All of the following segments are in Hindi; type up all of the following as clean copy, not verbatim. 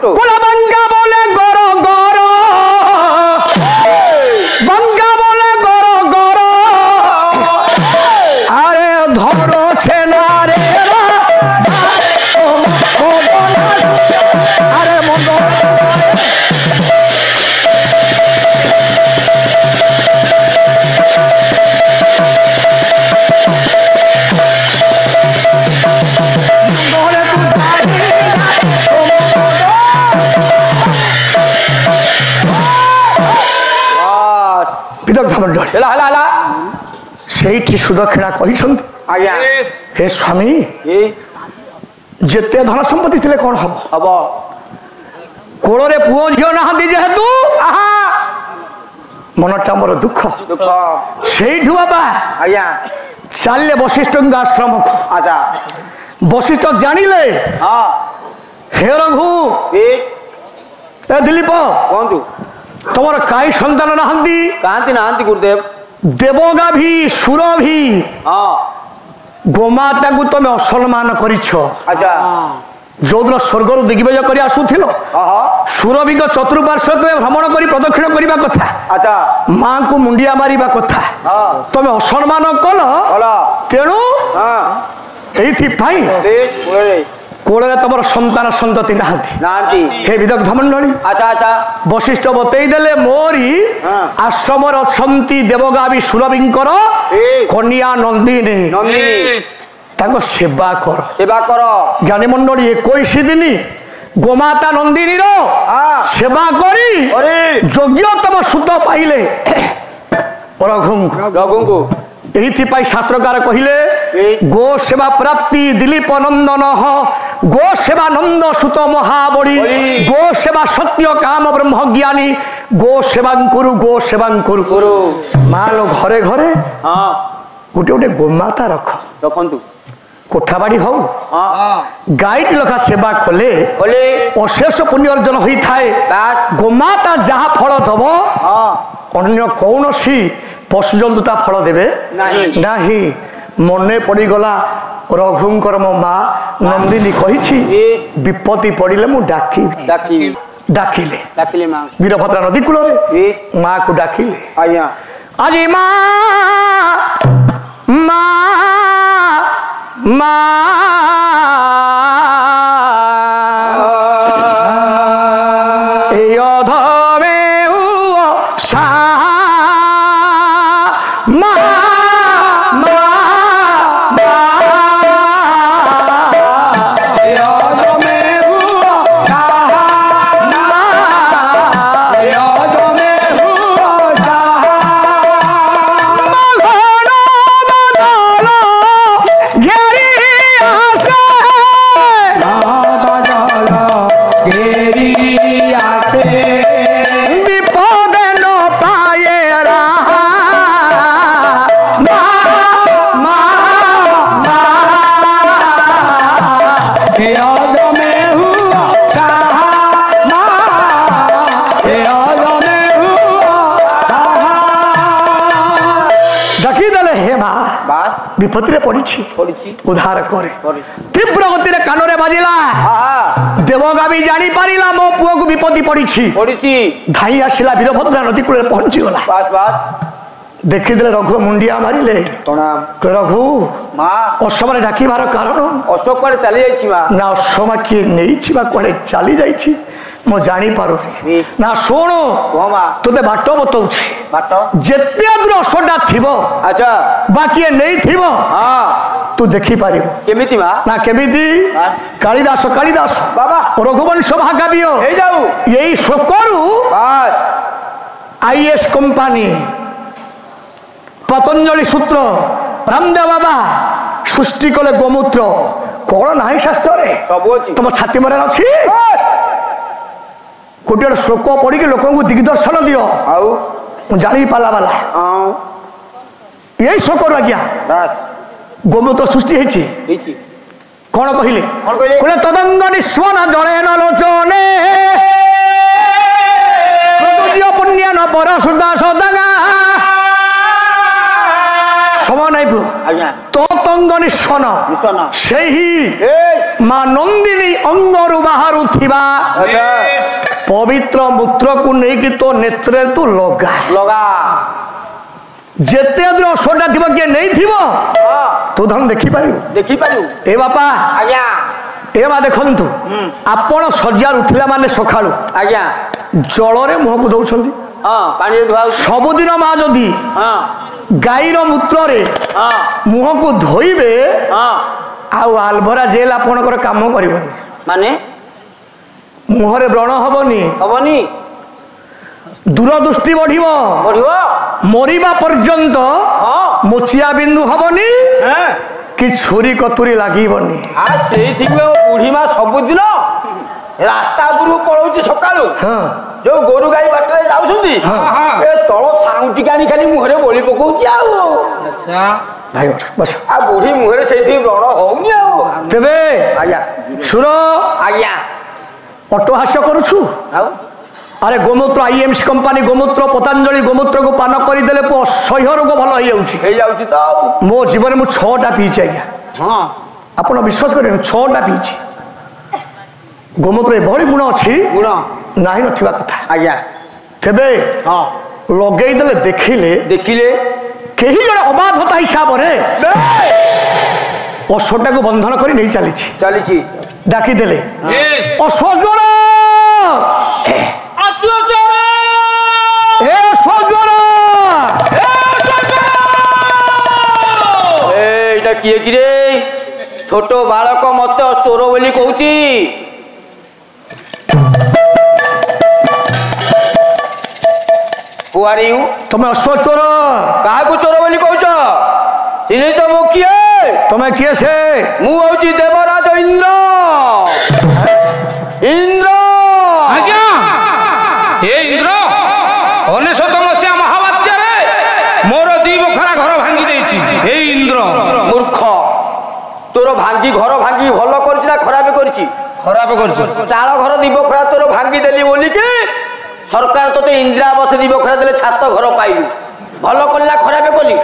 কোলা বাঙ্গা বলে গর গর বাঙ্গা বলে গর গর আরে ধরো সেনারে আরে মন্দ সেইটি সুদক্ষিণা କହିଛନ୍ତି হে স্বামী যেতে ধন সম্পত্তি ଥିଲେ କଣ ହବ ହବ କୋଳରେ ପୁଅ ଝିଅ ନାହାନ୍ତି ଯେହେତୁ ମନଟା ମୋର ଦୁଃଖ ସେଇଠୁ ବାବା ଚାଲିଲେ ବଶିଷ୍ଠଙ୍କ ଆଶ୍ରମକୁ ବଶିଷ୍ଠ ଜାଣିଲେ ହେ ରଘୁ ଏ ଦିলীପ କୁହନ୍ତୁ ତମର କାହିଁ ସନ୍ତାନ ନାହାନ୍ତି କାହାନ୍ତି ନାହାନ୍ତି ଗୁରୁଦେବ ଦେବଗାଭି ସୁରଭି ଗୋମାତାଙ୍କୁ ତମେ ଅସମ୍ମାନ କରିଛ ଯୋଉଦିନ ସ୍ୱର୍ଗରୁ ଦିଗ୍ବିଜୟ କରି ଆସୁଥିଲ ସୁରଭିଙ୍କ ଚତୁଃପାର୍ଶ୍ୱ ତମେ ଭ୍ରମଣ କରି ପ୍ରଦକ୍ଷିଣ କରିବା କଥା ମାଙ୍କୁ ମୁଣ୍ଡିଆ ମାରିବା କଥା ତମେ ଅସମ୍ମାନ କଲ ତେଣୁ ଏଇଥିପାଇଁ କୋଳରେ ତମର ସନ୍ତାନ ସନ୍ତତି ନାହାନ୍ତି ହେ ବିଦଗ୍ଧ ମଣ୍ଡଳୀ ବଶିଷ୍ଠ ବତେଇ ଦେଲେ ମୋରି ଆଶ୍ରମରେ ଅଛନ୍ତି ଦେବଗାଭି ସୁରଭିଙ୍କର କନ୍ୟା ନନ୍ଦିନୀ ତାଙ୍କ ସେବା କର ଜ୍ଞାନୀ ମଣ୍ଡଳୀ 21 ଦିନ ଗୋମାତା ନନ୍ଦିନୀର ସେବା କରି ଯୋଗ୍ୟତମ ସୁତ ପାଇଲେ ରଘୁଙ୍କୁ এইথিপাই শাস্ত্রকার কহিলে গো সেবা প্রাপ্তি দিলীপ নন্দন গো সেবা নন্দ সুত মহাবলী গো সেবা সত্য কাম ব্রহ্মজ্ঞানী গো সেবাঙ্কুরু মালো ঘরে ঘরে গোটে গোটে গোমাতা রখন্তু কোঠাবাড়ি হও গাইটি লখা সেবা কলে অশেষ পুণ্য অর্জন হয়ে থাকে গোমাতা যাহা ফল দব অন্য কৌশি পশুজন্তু তা ফল দেবে নাহি মনে পড়িগলা রঘুঙ্কর মো মা নন্দিনী কহিছি বিপত্তি পড়িলে মু ডাকিলে বীরভদ্রা নদী কূলরে মা কু ডাকিলে আজি মা মা মা এই অধমে विपत्ति पड़ी उद्धार करे तीव्र गति कान में बाजिला देवगामी जानी पारिला मो पुओ को विपत्ति पड़ी धाई आसला वीरभद्रा नदी कूल पहुंची गला देखीदे रघु मुंडिया मारिले रघु असम डाकिबार कारण अशोक कड़े चली ना असमा किए नहीं कड़े चली जाइए मो जानी पार ना शुणु तुते बाट बताऊँ जिते दूर असटा थी बाकी नहीं थी तू देखी पार ना केमिति कालिदास रघुवंश महाकाव्य यही शोकरू आईएएस कंपानी पतंजलि सूत्र रामदेव बाबा सृष्टि कले गोमूत्र कौन ना शास्त्र तुम छाती मरे अच्छी गोटे श्लोक पढ़ी लोक दिग्दर्शन दियो जानी पाला वाला यही श्लोक आज्ञा गोमूत्र सृष्टि कौन कहले तदंग निस्वन जड़े नलोचने पुण्य न पर सुधा सदगा समय नाई ततंग निस्वन से ही माँ नंदिनी अंगरु बाहरु थिबा पवित्र मूत्र को नहीं तो नेत्रे तू लगा लगा जेते अशोटा थी किए नहीं थी तू धन देखी पारू ए बापा आज्ञा ए बा देखंतु आपण सज्जा उठिला माने सखाळु आज्ञा जलरे मुह को दउछंती पानी धुआ सबुदिन माँ जदि गाईर मूत्र रे मुह को धोइबे आउ आलभरा जेल आपणकर काम करबनी माने मुहरे व्रण हबनी हबनी दूरदृष्टि बढ़िबो बढ़िबो मरिबा पर्यंत मोचिया बिंदु हबनी कि छुरी कतुरी लागिबनी आ सेही थिबे बुढ़ी मा सबुदिन रास्ता उपरु पळौची सकाळु जो गोरु गाई बाटरे जाउछंती ए तळ साउटी कानी खाली मुहरे बोली पकोउची आउ अच्छा भाई बस आ बुढ़ी मुहरे सेही व्रण होउनी आउ तेबे आज्ञा सुनो आज्ञा अट्टहास्य करूछु अरे गोमूत्र आईएमसी कंपनी गोमूत्र पतंजलि गोमूत्र को पान करदेले असह्य रोग भल हो मो जीवन मु 6टा पीछे आज्ञा हाँ आप विश्वास करें 6टा पीछे गोमूत्र एभली गुण अच्छी गुण नहीं नथिबा कथा आज्ञा तेबे हाँ लगेदेले देखिले देखिले कहीं जड़े अबाधता हिसाब से अश्वटा को बंधन कर नहीं चली डाकीदेले अश्वज्वर किए कि छोट बालक मत चोर बोली कहूची तुम अश्व चोर क्या चोर बोली कहूच चिन्ह तो मु किए तुम्हें किए से मु हूँ देवराज इंद्र इंद्र आज्ञा हे इंद्र 19 मसीहा महाबात्या मोर 2 बखरा घर भांगी देछि हे इंद्र मूर्ख तोर भांगी घर भांगी भल करछि ना खराब करछि खराब करछि चाळ घर 2 बखरा तोर भांगी देली बोली के सरकार तोते इंदिरा आवास 2 बखरा देले छात घर पाइलु भल करला खराब कली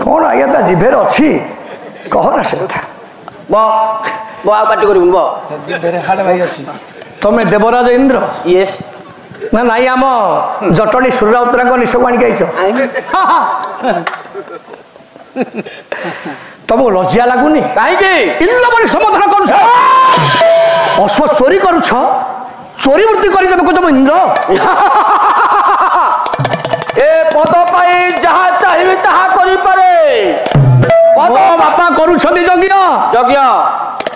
कोन आया ता जिभेर अछि कह ना से कथा बा पार्टी करिबु बा जिभेर हाल भाई अछि तमे देवराज इंद्र यस ना नाई आम जटणी सूर्यराउतरा को निश आनिक तुमको लज्जा लगुनि कहीं इंद्र बड़ी समाधान कर अश्व चोरी कर चोरी वृत्ति कर तुम इंद्र ए पद पाई जहाँ चाहिए ताहा करि पारे पद बापा करुछंती यज्ञ यज्ञ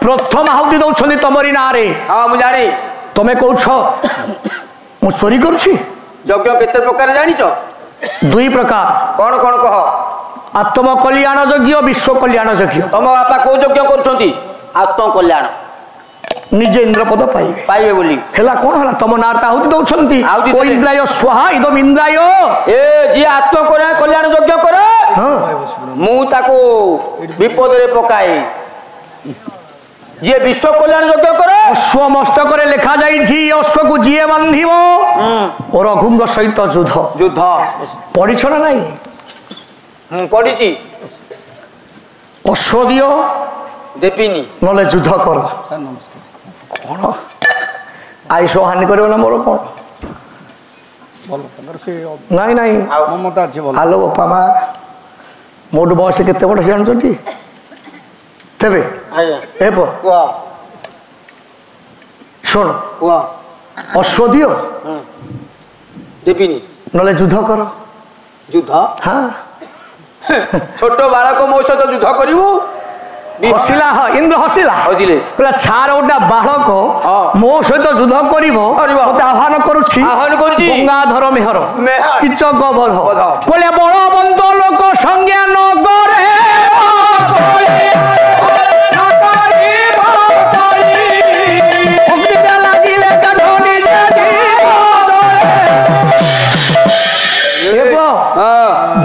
प्रथम आहुति दउछंती तमरी ना रे हां मु जानी तमे कहछ मु चोरी करुछि यज्ञ केते प्रकार जानिछ 2 प्रकार कौन कौन कह आत्म कल्याण यज्ञ विश्व कल्याण यज्ञ तुम बापा को यज्ञ करुछंती आत्म कल्याण निजे इंद्र पद पाइबे पाइबे बोली हेला कोन हला तुम नारता आहुति दउछंती ओ इंद्राय स्वाहा इदम इंद्राय ए जी आत्म कल्याण यज्ञ करे हां मु ताको विपद रे पकाई ये विश्व कल्याण यज्ञ करे अश्व मस्तक रे लिखा जाई अश्व को जीए बांधिबो और रघुंग सहित युद्ध युद्ध पढ़िछ ना नहीं पढ़िची अश्व दियो देपिनी नले युद्ध कर कौन आयुष हानि कर मोर कौन नहीं नहीं हेलो बापा माँ मोट बयस केते बड़ से जानछंती तेबे ए पो सुन अश्व दियो देपिनी नले युद्ध कर युद्ध हाँ छोट बालक मो सहित युद्ध करिवु हसिला हाँ इंद्र हसिला हसिले बोला छार गोटा बालक मो सहित युद्ध करिवो मते आह्वान करूछि गंगाधर मेहर किचक बध बोले बलवंत लोक संज्ञा न करे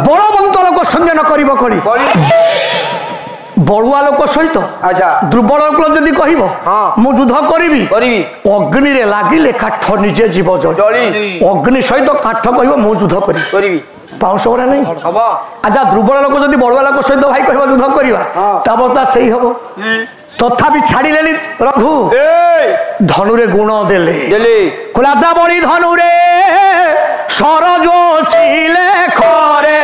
बलवंत लोक संज्ञा न कर बड़ुआ लोक सहित दुर्बल लोक जदि कह मु युद्ध करी अग्नि रे लागिले काठ निजे जीव जली अग्नि सहित काठ कह मु युद्ध करी पाउस गुड़ा नहीं अच्छा दुर्बल लोक जदि बड़ुआ लोक सहित भाई कह युद्ध करवा अवस्था से ही हम तथापि छाड़िले रघु धनुरे गुण देले बड़ी धनुरे सरज चिले खरे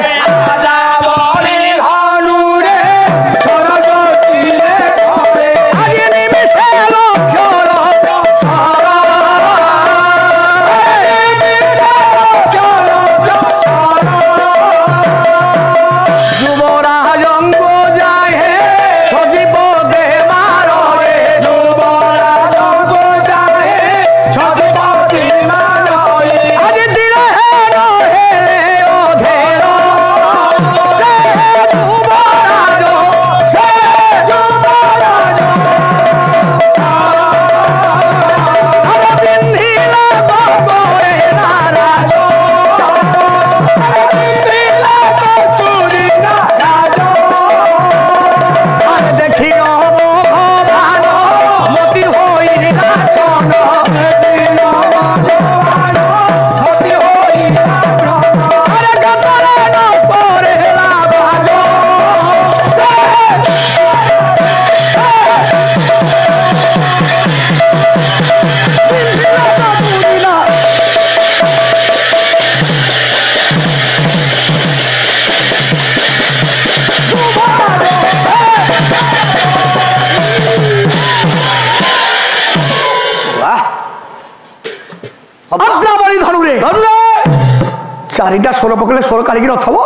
चारिटा स्वर पकड़े स्वर काढ़ी नथब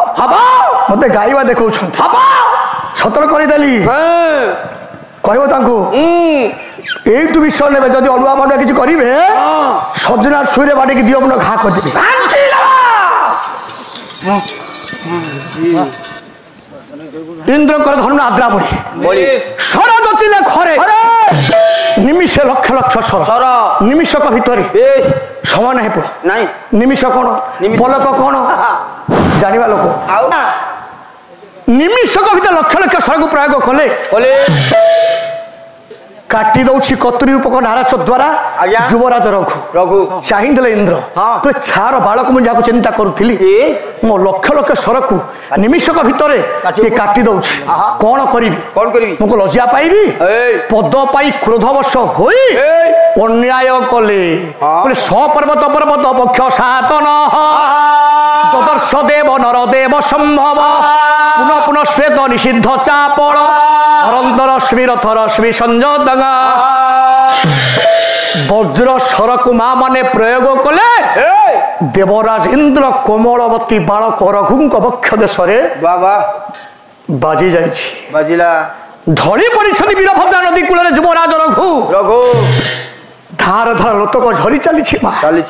मत गाइबा देखा सतर करदेली कहू विषय ने जदि अड़ुआ मड़ुआ किसी करेंगे सजना सुईरे बाटे दियो मन घा करदेवी इंद्र धन आद्रा बड़ी सरज चिले खरे निमिष लक्ष लक्ष स्वर निमिषक भितर समान है नहीं निमिष कौन पलक कौन जानिबा लोक निमिषक भितर लक्ष लक्ष स्वर को प्रयोग कले काटी दौची कतुरी रूपक नाराज द्वारा युवराज रघु चाहिए इंद्र छार बालक मुझे चिंता करुली मो लक्ष लक्ष स्वर को निमिषक भितर काटी दौची कौन करी मुझे लज्जा पाइबी पद पाई क्रोधवश हो अन्याय कले सपर्वत पर्वत पक्ष सातन तदर्श देव नरदेव संभव पुनः पुनः श्वेत निषिद्ध चापड़ अरंतर स्मिरथ रश्मि संजोद वज्र शर को माँ माने प्रयोग कले देवराज इंद्र कोमलवती बालक रघु वक्ष देश बाजी बाजिला ढली पड़ी वीरभद्रा नदी कूल युवराज रघु धार धार लोतक झरी चली